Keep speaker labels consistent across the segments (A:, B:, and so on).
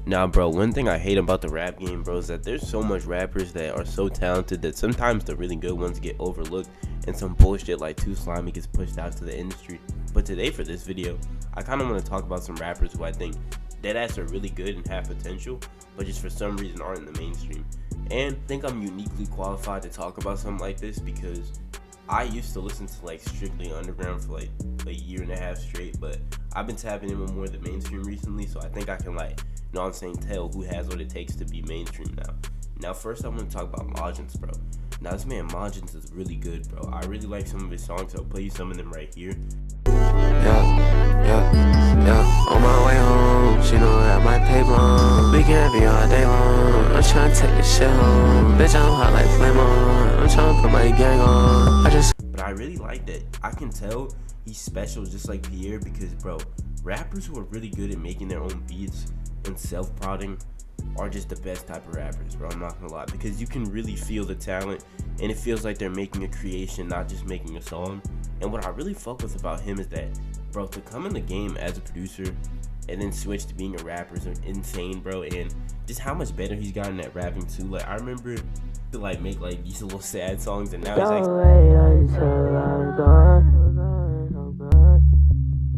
A: Now, bro, one thing I hate about the rap game, bro, is that there's so much rappers that are so talented that sometimes the really good ones get overlooked and some bullshit like Too Slimy gets pushed out to the industry. But today for this video, I kind of want to talk about some rappers who I think deadass are really good and have potential, but just for some reason aren't in the mainstream. And I think I'm uniquely qualified to talk about something like this because I used to listen to like strictly underground for like a year and a half straight, but I've been tapping in with more of the mainstream recently, so I think I can know what I'm saying, tell who has what it takes to be mainstream now. Now first I want to talk about Majins, bro. Now this man Majins is really good, bro. I really like some of his songs, so I'll play you some of them right here.
B: Yeah, on my way home, she know that my pay long. We can be all day long, I'm trying to take this shit home. Bitch, I'm hot like flame on, I'm trying to put my gang on.
A: But I really like that. I can tell he's special just like Pierre because, bro, rappers who are really good at making their own beats and self-prodding are just the best type of rappers, bro. I'm not gonna lie, because you can really feel the talent and it feels like they're making a creation, not just making a song. And what I really fuck with about him is that, bro, to come in the game as a producer and then switch to being a rapper is insane, bro. And just how much better he's gotten at rapping too. Like I remember to make these little sad songs, and now he's like,
B: until I'm gone.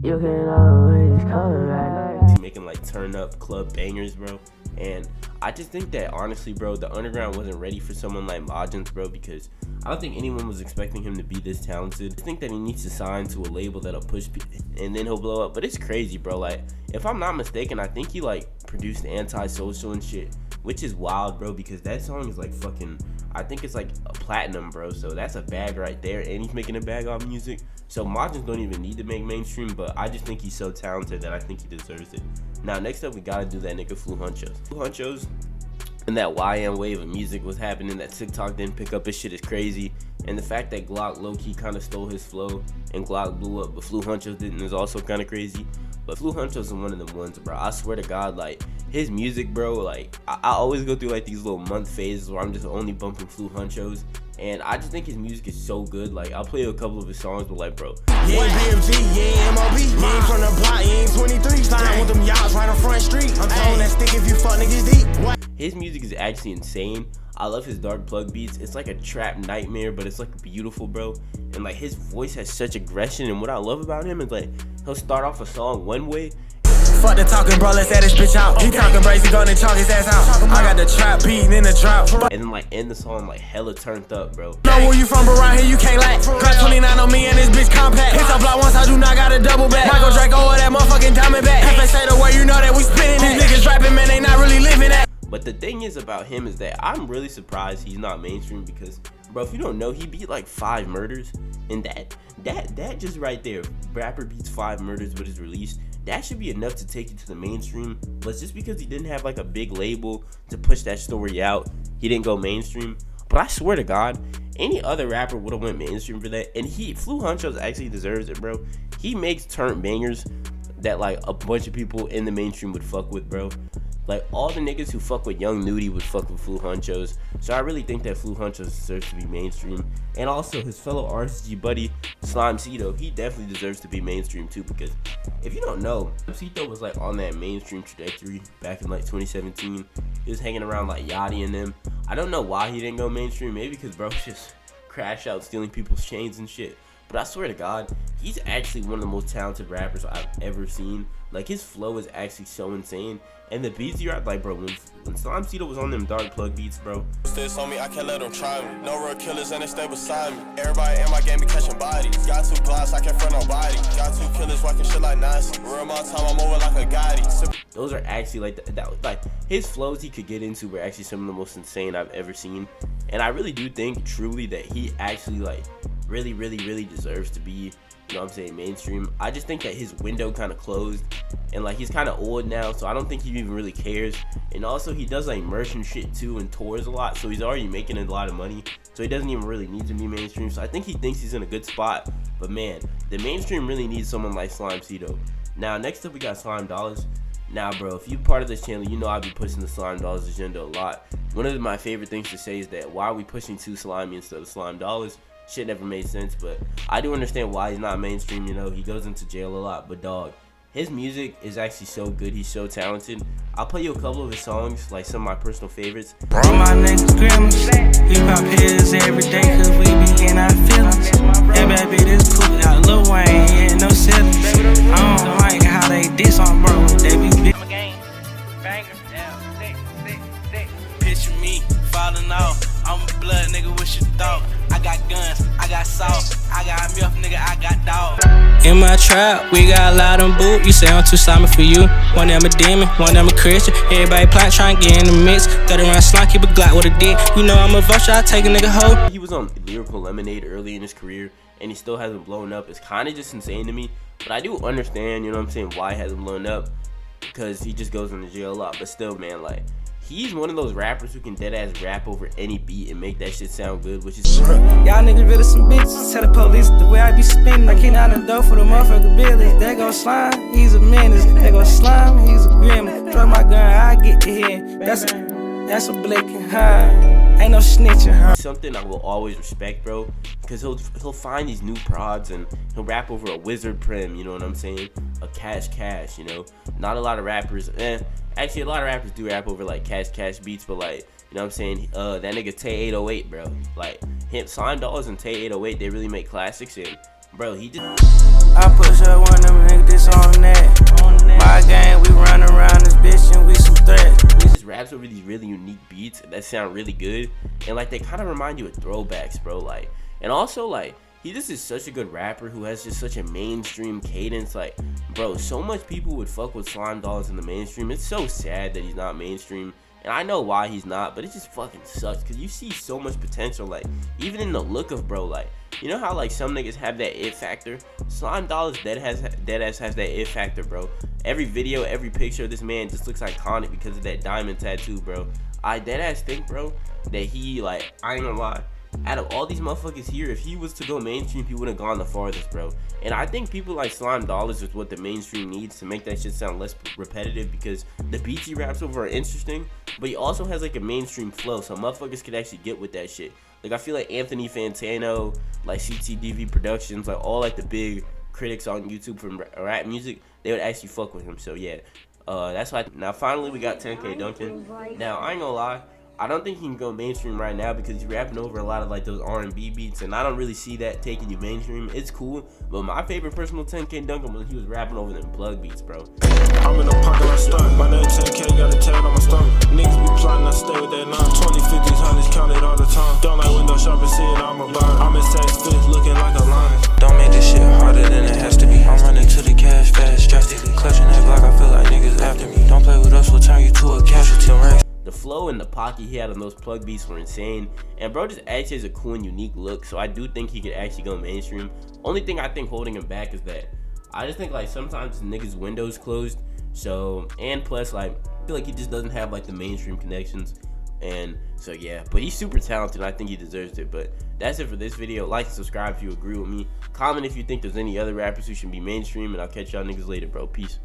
B: You can always come back.
A: he's making turn up club bangers, bro. And I just think that honestly, bro, the underground wasn't ready for someone like Majins, bro, because I don't think anyone was expecting him to be this talented. I think that he needs to sign to a label that'll push and then he'll blow up. But it's crazy, bro. Like, if I'm not mistaken, I think he produced Antisocial and shit, which is wild, bro, because that song is fucking, I think it's a platinum, bro. So that's a bag right there, and he's making a bag off music. So Majins don't even need to make mainstream, but I just think he's so talented that I think he deserves it. Now next up, we gotta do that nigga Flu Hunchos. Flu Hunchos and that YM wave of music was happening that TikTok didn't pick up. His shit is crazy, and the fact that Glock low-key kind of stole his flow and Glock blew up but Flu Hunchos didn't is also kind of crazy. But Flu Hunchos is one of them ones, bro. I swear to God, his music, bro, I always go through these little month phases where I'm just only bumping Flu Hunchos, and I just think his music is so good. I'll play a couple of his songs, but bro,
C: you ain't BFG, you ain't MOB, you ain't from the block, you ain't 23, sliding with them yachts right on Front Street. I'm telling that stick if you fuck niggas deep. What?
A: His music is actually insane. I love his dark plug beats. It's like a trap nightmare, but it's beautiful, bro. And his voice has such aggression, and what I love about him is he'll start off a song one way.
C: Fuck the talking, bro, let's add this bitch out. He talking crazy, gonna chalk his ass out. I got the trap beating in the drought.
A: And then end the song hella turned up, bro.
C: Know where you from, but around here you can't lack. Got 29 on me and this bitch compact. Hit the block once, I do not got a double back. Michael Draco or that motherfucking diamond back. If they say the way, you know that we spinning that. These niggas rapping, man, they not really living that.
A: But the thing is about him is that I'm really surprised he's not mainstream because, bro, if you don't know, he beat 5 murders, and that just right there, rapper beats 5 murders but is released. That should be enough to take you to the mainstream. But just because he didn't have a big label to push that story out, he didn't go mainstream. But I swear to God, any other rapper would have went mainstream for that. And Flu Hunchos actually deserves it, bro. He makes turnt bangers that a bunch of people in the mainstream would fuck with, bro. All the niggas who fuck with Young Nudie would fuck with Flu Hunchos. So I really think that Flu Hunchos deserves to be mainstream. And also his fellow RSG buddy, Slimecito, he definitely deserves to be mainstream too, because if you don't know, Slimecito was on that mainstream trajectory back in 2017. He was hanging around Yachty and them. I don't know why he didn't go mainstream. Maybe because bro just crash out stealing people's chains and shit. But I swear to God, he's actually one of the most talented rappers I've ever seen. His flow is actually so insane. And the beats you are bro, when Slimecito was on them dark plug beats, bro.
D: Sticks on me, I can't let them try me. No real killers and they stay beside me. Everybody in my game be catching bodies. Got 2 blocks, I can't front nobody. Got 2 killers walking shit like Nazi. Real my time, I'm over like a Gotti.
A: Those are actually his flows he could get into were actually some of the most insane I've ever seen. And I really do think truly that he actually really deserves to be, you know what I'm saying, mainstream. I just think that his window kind of closed, and he's kind of old now, so I don't think he even really cares. And also he does merch and shit too and tours a lot, so he's already making a lot of money, so he doesn't even really need to be mainstream. So I think he thinks he's in a good spot, but man, the mainstream really needs someone like Slimecito. Now next up we got Slime Dollars. Now bro, if you're part of this channel, you know I be pushing the Slime Dollars agenda a lot. One of my favorite things to say is that why are we pushing Too Slimy instead of Slime Dollars? Shit never made sense, but I do understand why he's not mainstream. You know, he goes into jail a lot, but dog, his music is actually so good. He's so talented. I'll play you a couple of his songs, like some of my personal favorites.
C: All my niggas grimace. We pop pills every day cause we be in our feelings. Yeah, baby, this cool out Lil Wayne, yeah, no ceilings. I don't like how they diss on bro, they be big. I'm a gang banger, sick. Picture me falling off. I'm a blood nigga, what you thought? I got guns, I got salt, I got milk, nigga, I got dog. In my trap, we got a lot of boot. You say I'm too Simon for you. One of them a demon, one of them a Christian. Everybody plot trying to get in the mix. 30 round slime, keep a Glock with a dick. You know I'm a vulture, I take a nigga hoe.
A: He was on Lyrical Lemonade early in his career, and he still hasn't blown up. It's kind of just insane to me, but I do understand, you know what I'm saying, why he hasn't blown up, because he just goes into jail a lot. But still, man, like, he's one of those rappers who can deadass rap over any beat and make that shit sound good, which is
C: y'all niggas really some bitches. Tell the police the way I be spinning. I kick out the door for the motherfucker Billy. There go Slime, he's a menace. There go Slime, he's a gremlin. Drop my gun, I get to here. That's a Blake and high. Ain't no snitching, huh?
A: something I will always respect, bro, because he'll find these new prods and he'll rap over a Wizard Prim, you know what I'm saying? A Cash, you know? Not a lot of rappers, actually a lot of rappers do rap over like Cash beats, but like, you know what I'm saying? That nigga Tay 808, bro. Like, Slime Dollars and Tay 808, they really make classics, and bro, he just...
C: I push up one of them niggas, this on that. My gang, we run around this bitch and we some threats.
A: He just raps over these really unique beats that sound really good, and like they kind of remind you of throwbacks, bro. Like, and also like he just is such a good rapper who has just such a mainstream cadence. Like, bro, so much people would fuck with Slime Dollars in the mainstream. It's so sad that he's not mainstream. And I know why he's not, but it just fucking sucks because you see so much potential, like, even in the look of bro, like, you know how, like, some niggas have that it factor? Slime Dollars deadass has that it factor, bro. Every video, every picture of this man just looks iconic because of that diamond tattoo, bro. I deadass think, bro, that he, like, I ain't gonna lie, out of all these motherfuckers here, if he was to go mainstream, he would have gone the farthest, bro. And I think people like Slime Dollars is what the mainstream needs to make that shit sound less repetitive, because the beats he raps over are interesting, but he also has like a mainstream flow, so motherfuckers could actually get with that shit. Like, I feel like Anthony Fantano, like CTDV Productions, like all like the big critics on YouTube from rap music, they would actually fuck with him. So yeah, that's why. Now finally we got 10K Duncan. Now I ain't gonna lie, I don't think he can go mainstream right now because he's rapping over a lot of like those R&B beats, and I don't really see that taking you mainstream. It's cool, but my favorite personal 10K Duncan was he was rapping over them plug beats, bro.
E: I'm in the pocket, I stunt. My name 10K, got a tag on my stomach. Niggas be plotting, I stay with that 9. 20, 50s, 100s, counted all the time. Don't like window shopping, see it, I'm a buyer. I'm in Saks Fifth, looking like a lion.
B: Don't make this shit harder than it has to be. I'm running to the cash fast, drastically clutching that block. I feel like niggas after me. Don't play with us, we'll turn you to a casualty rank.
A: The flow and the pocket he had on those plug beats were insane, and bro just actually has a cool and unique look, so I do think he could actually go mainstream. Only thing I think holding him back is that I just think like sometimes niggas' windows closed, so, and plus like I feel like he just doesn't have like the mainstream connections, and so yeah, but he's super talented and I think he deserves it. But that's it for this video. Like and subscribe if you agree with me. Comment if you think there's any other rappers who should be mainstream, and I'll catch y'all niggas later, bro. Peace.